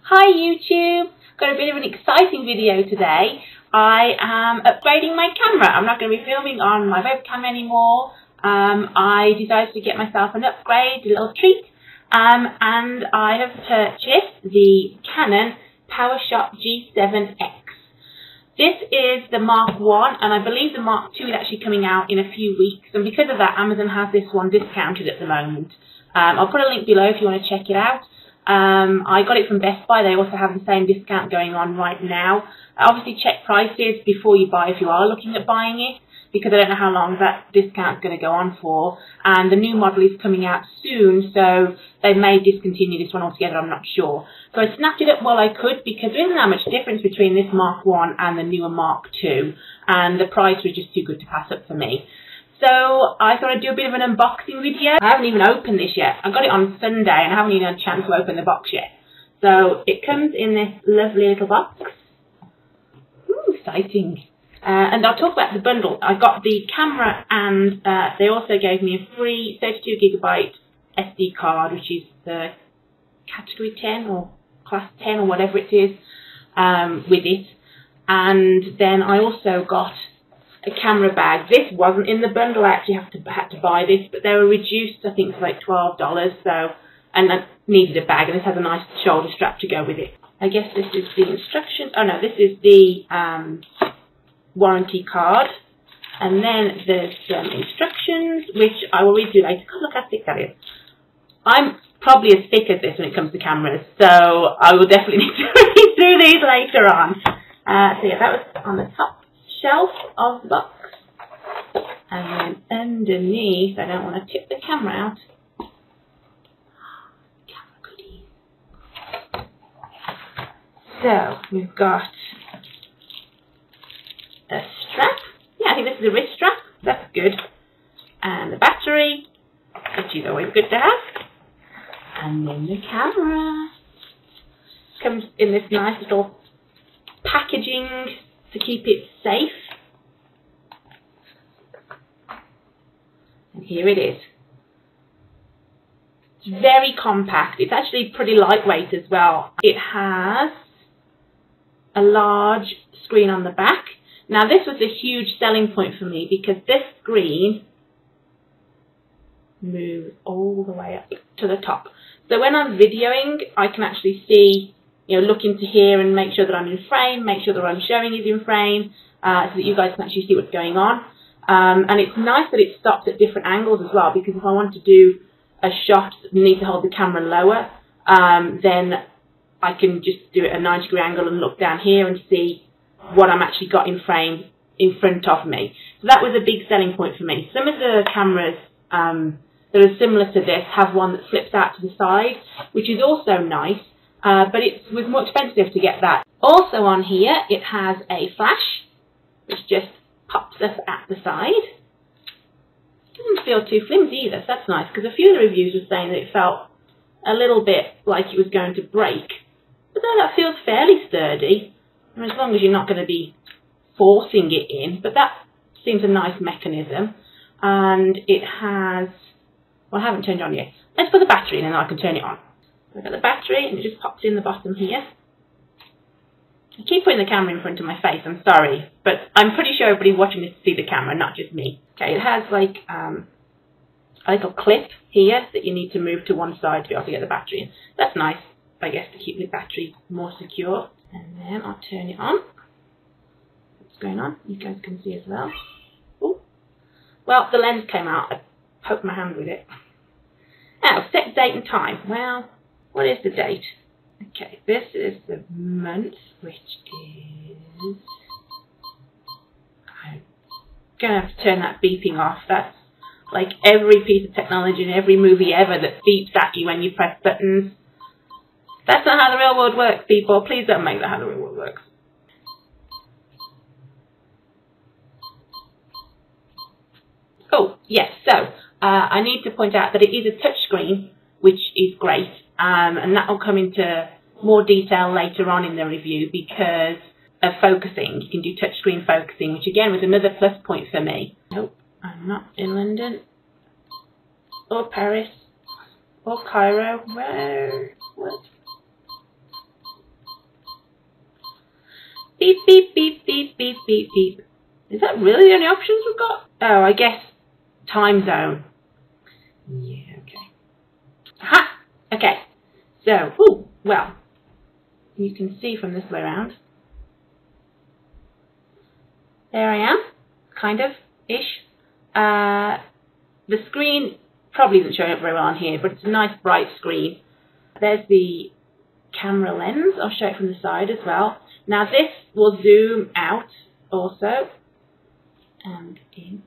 Hi YouTube! Got a bit of an exciting video today. I am upgrading my camera. I'm not going to be filming on my webcam anymore. I decided to get myself an upgrade, a little treat, and I have purchased the Canon G7X. This is the Mark 1 and I believe the Mark 2 is actually coming out in a few weeks, and because of that Amazon has this one discounted at the moment. I'll put a link below if you want to check it out. I got it from Best Buy. They also have the same discount going on right now. Obviously check prices before you buy if you are looking at buying it, because I don't know how long that discount's going to go on for, and the new model is coming out soon, so they may discontinue this one altogether, I'm not sure. So I snapped it up while I could, because there isn't that much difference between this Mark 1 and the newer Mark 2, and the price was just too good to pass up for me. So I thought I'd do a bit of an unboxing video. I haven't even opened this yet. I got it on Sunday and I haven't even had a chance to open the box yet. So it comes in this lovely little box. Ooh, exciting. And I'll talk about the bundle. I got the camera and they also gave me a free 32GB SD card, which is the category 10 or class 10 or whatever it is, with it. And then I also got a camera bag. This wasn't in the bundle. I actually had to buy this, but they were reduced, I think, to like $12. So, and I needed a bag, and this has a nice shoulder strap to go with it. I guess this is the instructions. Oh no, this is the warranty card, and then there's some instructions which I will read through later. God, look how thick that is. I'm probably as thick as this when it comes to cameras, so I will definitely need to read through these later on. So yeah, that was on the top shelf of the box, and then underneath, I don't want to tip the camera out, camera goodies. So we've got a strap. Yeah, I think this is a wrist strap. That's good. And the battery, which is always good to have. And then the camera comes in this nice little packaging to keep it safe. And here it is. It's very compact. It's actually pretty lightweight as well. It has a large screen on the back. Now this was a huge selling point for me, because this screen moves all the way up to the top. So when I'm videoing, I can actually see, look into here and make sure that I'm in frame, make sure that what I'm showing is in frame, so that you guys can actually see what's going on. And it's nice that it stops at different angles as well, because if I want to do a shot that need to hold the camera lower, then I can just do it at a 90-degree angle and look down here and see what I'm actually got in frame in front of me. So that was a big selling point for me. Some of the cameras that are similar to this have one that flips out to the side, which is also nice. But it was more expensive to get that. Also on here, it has a flash, which just pops up at the side. Doesn't feel too flimsy either, so that's nice, because a few of the reviews were saying that it felt a little bit like it was going to break. But no, that feels fairly sturdy, and as long as you're not going to be forcing it in. But that seems a nice mechanism. And it has, well, I haven't turned it on yet. Let's put the battery in and then I can turn it on. I've got the battery and it just pops in the bottom here. I keep putting the camera in front of my face, I'm sorry, but I'm pretty sure everybody watching this see the camera, not just me. Okay, it has like a little clip here that you need to move to one side to be able to get the battery in. That's nice, I guess, to keep the battery more secure. And then I'll turn it on. What's going on? You guys can see as well. Ooh. Well, the lens came out. I poked my hand with it. Now, set date and time. Well, what is the date? Okay, this is the month, which is... I'm going to have to turn that beeping off. That's like every piece of technology in every movie ever that beeps at you when you press buttons. That's not how the real world works, people. Please don't make that how the real world works. Oh, yes, so I need to point out that it is a touchscreen, which is great, and that will come into more detail later on in the review because of focusing. You can do touchscreen focusing, which again was another plus point for me. Nope, I'm not in London, or Paris, or Cairo. Where? What? Beep, beep, beep, beep, beep, beep, beep. Is that really the only options we've got? Oh, I guess time zone. Yeah, okay. Aha! Okay. So, ooh, well, you can see from this way around. There I am, kind of, ish. The screen probably isn't showing up very well on here, but it's a nice bright screen. There's the camera lens. I'll show it from the side as well. Now this will zoom out also and in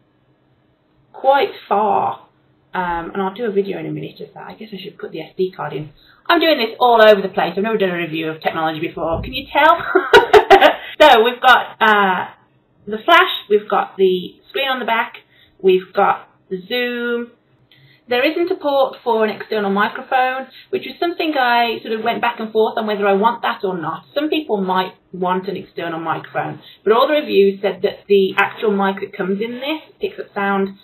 quite far. And I'll do a video in a minute of that. I guess I should put the SD card in. I'm doing this all over the place. I've never done a review of technology before. Can you tell? So we've got the flash, we've got the screen on the back, we've got the zoom. There isn't a port for an external microphone, which was something I sort of went back and forth on whether I want that or not. Some people might want an external microphone, but all the reviews said that the actual mic that comes in this, picks up sound,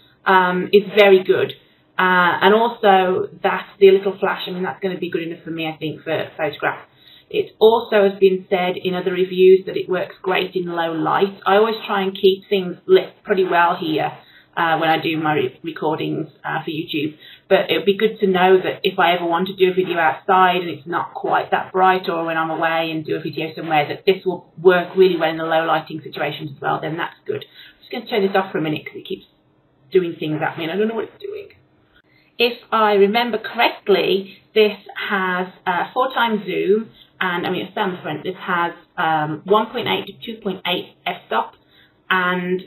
is very good. And also that the little flash, I mean, that's going to be good enough for me, I think, for photographs. It also has been said in other reviews that it works great in low light. I always try and keep things lit pretty well here when I do my recordings for YouTube. But it would be good to know that if I ever want to do a video outside and it's not quite that bright, or when I'm away and do a video somewhere, that this will work really well in the low lighting situations as well, then that's good. I'm just going to turn this off for a minute because it keeps doing things at me and I don't know what it's doing. If I remember correctly, this has 4x zoom. And I mean, it's down the front. This has 1.8 to 2.8 f-stop, and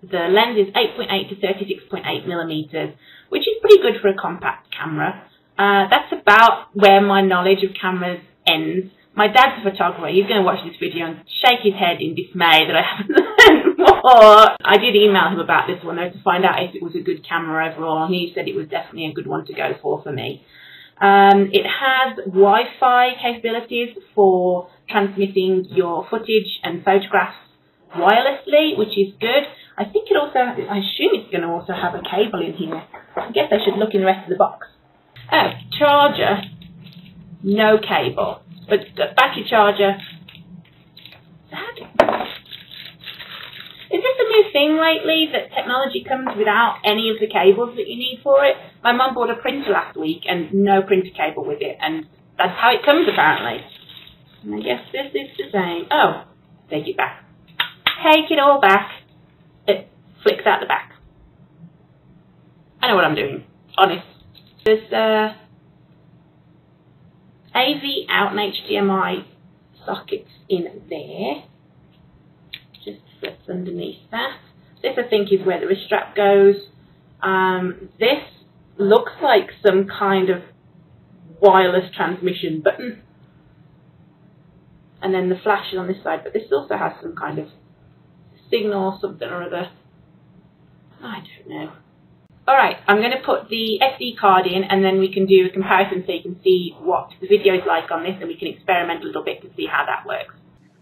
the lens is 8.8 to 36.8 millimeters, which is pretty good for a compact camera. That's about where my knowledge of cameras ends. My dad's a photographer. He's going to watch this video and shake his head in dismay that I haven't learned more. I did email him about this one though to find out if it was a good camera overall, and he said it was definitely a good one to go for me. It has Wi-Fi capabilities for transmitting your footage and photographs wirelessly, which is good. I think it also, I assume it's going to also have a cable in here. I guess I should look in the rest of the box. Oh, charger, no cable, but battery charger. Is this a new thing lately, that technology comes without any of the cables that you need for it? My mum bought a printer last week and no printer cable with it, and that's how it comes apparently. And I guess this is the same. Oh, take it back. Take it all back. It flicks out the back. I know what I'm doing, honest. There's AV out and HDMI sockets in there. Just flips underneath that. This I think is where the wrist strap goes. This looks like some kind of wireless transmission button. And then the flash is on this side, but this also has some kind of signal, something or other. I don't know. Alright, I'm going to put the SD card in and then we can do a comparison so you can see what the video is like on this and we can experiment a little bit to see how that works.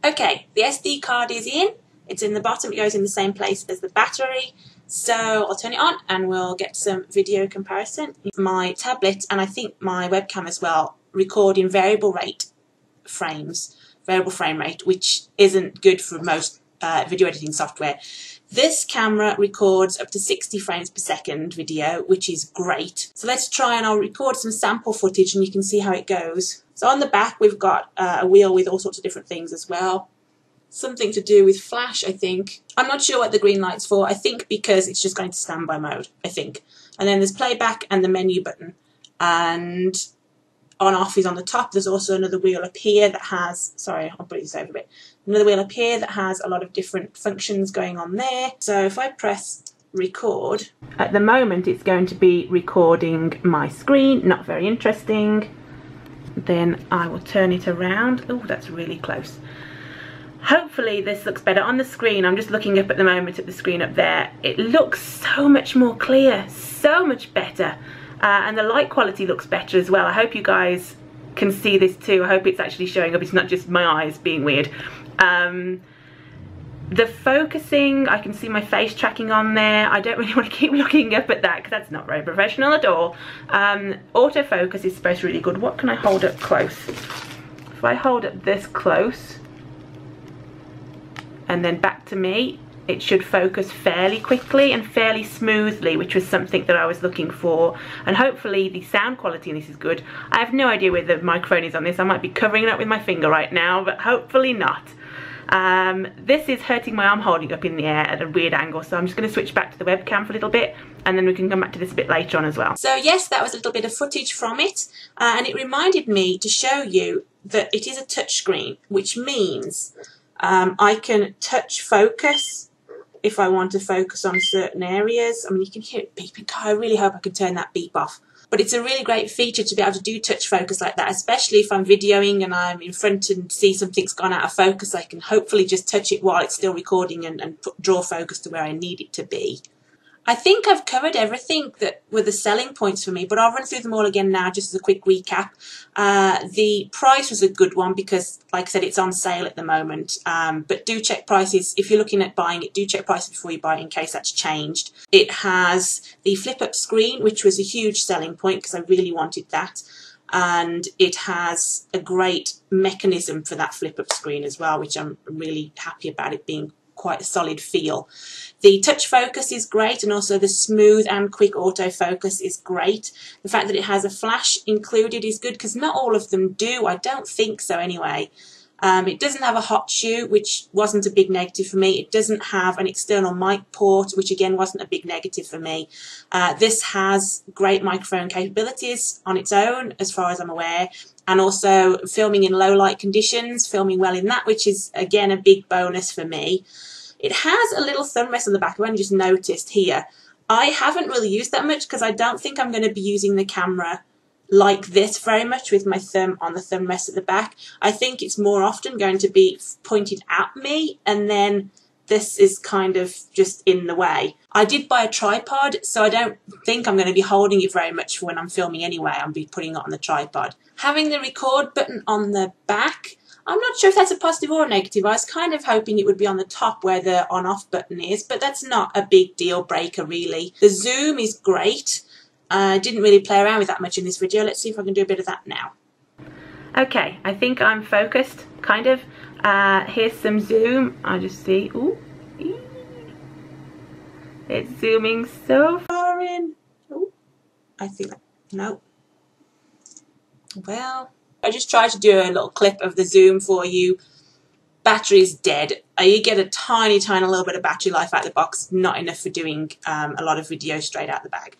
Okay, the SD card is in. It's in the bottom, it goes in the same place as the battery. So I'll turn it on and we'll get some video comparison. My tablet and I think my webcam as well record in variable rate frames, variable frame rate, which isn't good for most video editing software. This camera records up to 60 frames per second video, which is great. So let's try and I'll record some sample footage and you can see how it goes. So on the back we've got a wheel with all sorts of different things as well. Something to do with flash, I think. I'm not sure what the green light's for. I think because it's just going to standby mode, I think. And then there's playback and the menu button. And on off is on the top. There's also another wheel up here that has, sorry, I'll put this over a bit. Another wheel up here that has a lot of different functions going on there. So if I press record, at the moment it's going to be recording my screen, not very interesting. Then I will turn it around. Oh, that's really close. Hopefully this looks better on the screen. I'm just looking up at the moment at the screen up there. It looks so much more clear, so much better. And the light quality looks better as well. I hope you guys can see this too. I hope it's actually showing up. It's not just my eyes being weird. The focusing, I can see my face tracking on there. I don't really want to keep looking up at that because that's not very professional at all. Autofocus is supposed to be really good. What can I hold up close? If I hold up this close, and then back to me, it should focus fairly quickly and fairly smoothly, which was something that I was looking for. And hopefully the sound quality in this is good. I have no idea where the microphone is on this. I might be covering it up with my finger right now, but hopefully not. This is hurting my arm holding up in the air at a weird angle, so I'm just going to switch back to the webcam for a little bit, and then we can come back to this a bit later on as well. So yes, that was a little bit of footage from it, and it reminded me to show you that it is a touchscreen, which means I can touch focus if I want to focus on certain areas. I mean, you can hear it beeping. God, I really hope I can turn that beep off. But it's a really great feature to be able to do touch focus like that, especially if I'm videoing and I'm in front and see something's gone out of focus. I can hopefully just touch it while it's still recording and draw focus to where I need it to be. I think I've covered everything that were the selling points for me, but I'll run through them all again now just as a quick recap. The price was a good one because, like I said, it's on sale at the moment. But do check prices. If you're looking at buying it, do check prices before you buy it in case that's changed. It has the flip-up screen, which was a huge selling point because I really wanted that. And it has a great mechanism for that flip-up screen as well, which I'm really happy about it being quite a solid feel. The touch focus is great, and also the smooth and quick autofocus is great. The fact that it has a flash included is good because not all of them do. I don't think so anyway. It doesn't have a hot shoe, which wasn't a big negative for me. It doesn't have an external mic port, which again wasn't a big negative for me. This has great microphone capabilities on its own, as far as I'm aware, and also filming in low light conditions, filming well in that, which is again a big bonus for me. It has a little thumb rest on the back. I've only just noticed here. I haven't really used that much because I don't think I'm going to be using the camera like this very much with my thumb on the thumb rest at the back. I think it's more often going to be pointed at me, and then this is kind of just in the way. I did buy a tripod, so I don't think I'm going to be holding it very much for when I'm filming anyway. I'll be putting it on the tripod. Having the record button on the back, I'm not sure if that's a positive or a negative. I was kind of hoping it would be on the top where the on-off button is, but that's not a big deal breaker really. The zoom is great. I didn't really play around with that much in this video. Let's see if I can do a bit of that now. Okay, I think I'm focused, kind of. Here's some zoom. I just see, ooh, it's zooming so far in. Ooh, I think, no. Well, I just tried to do a little clip of the zoom for you. Battery's dead. You get a tiny little bit of battery life out of the box, not enough for doing a lot of videos straight out the bag.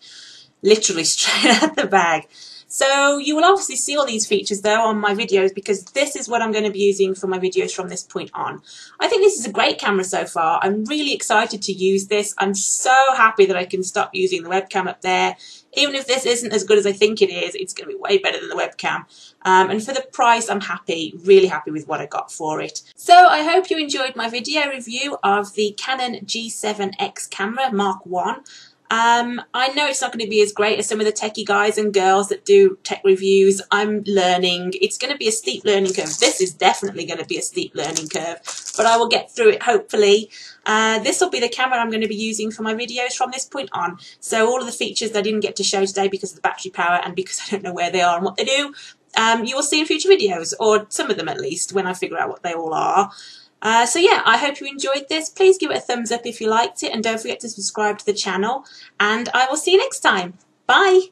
Literally straight out the bag. So you will obviously see all these features though on my videos, because this is what I'm going to be using for my videos from this point on. I think this is a great camera so far. I'm really excited to use this. I'm so happy that I can stop using the webcam up there. Even if this isn't as good as I think it is, it's going to be way better than the webcam. And for the price, I'm happy, really happy with what I got for it. So I hope you enjoyed my video review of the Canon G7X camera Mark I. I know it's not going to be as great as some of the techie guys and girls that do tech reviews. I'm learning. It's going to be a steep learning curve. This is definitely going to be a steep learning curve, but I will get through it hopefully. This will be the camera I'm going to be using for my videos from this point on. So all of the features that I didn't get to show today because of the battery power and because I don't know where they are and what they do, you will see in future videos, or some of them at least, when I figure out what they all are. So yeah, I hope you enjoyed this. Please give it a thumbs up if you liked it, and don't forget to subscribe to the channel, and I will see you next time. Bye!